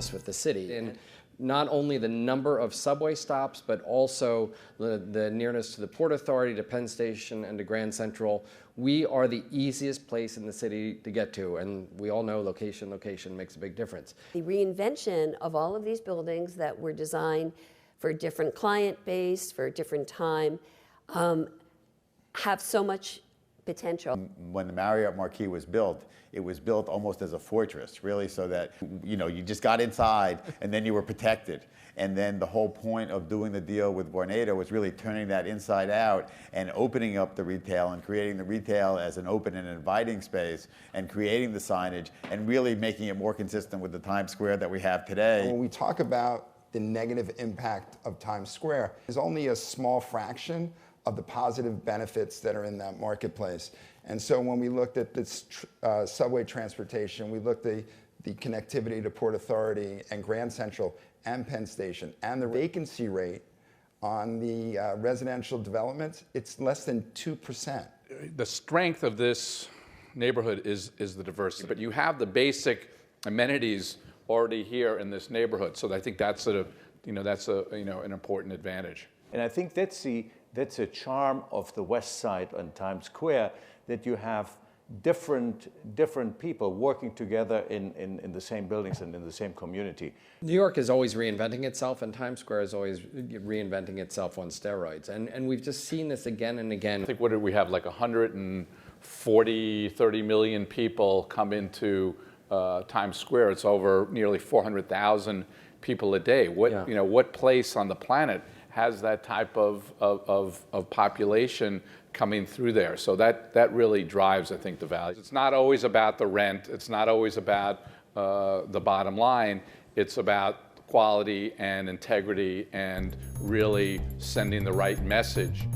synonymous with the city. And not only the number of subway stops, but also the nearness to the Port Authority, to Penn Station, and to Grand Central. We are the easiest place in the city to get to, and we all know location makes a big difference. The reinvention of all of these buildings that were designed for a different client base, for a different time, have so much potential. When the Marriott Marquis was built, it was built almost as a fortress, really, so that you just got inside and then you were protected. And then the whole point of doing the deal with Vornado was really turning that inside out and opening up the retail and creating the retail as an open and inviting space and creating the signage and really making it more consistent with the Times Square that we have today. When we talk about the negative impact of Times Square, there's only a small fraction of the positive benefits that are in that marketplace. And so when we looked at this subway transportation, we looked at the connectivity to Port Authority and Grand Central and Penn Station, and the vacancy rate on the residential developments, it's less than 2%. The strength of this neighborhood is the diversity, but you have the basic amenities already here in this neighborhood. So I think that's sort of, that's an important advantage. And I think that's a charm of the West Side on Times Square, that you have different people working together in the same buildings and in the same community. New York is always reinventing itself, and Times Square is always reinventing itself on steroids. And we've just seen this again and again. I think, what did we have, like 30 million people come into Times Square. It's over nearly 400,000 people a day. What place on the planet has that type of population coming through there? So that really drives, I think, the value. It's not always about the rent. It's not always about the bottom line. It's about quality and integrity and really sending the right message.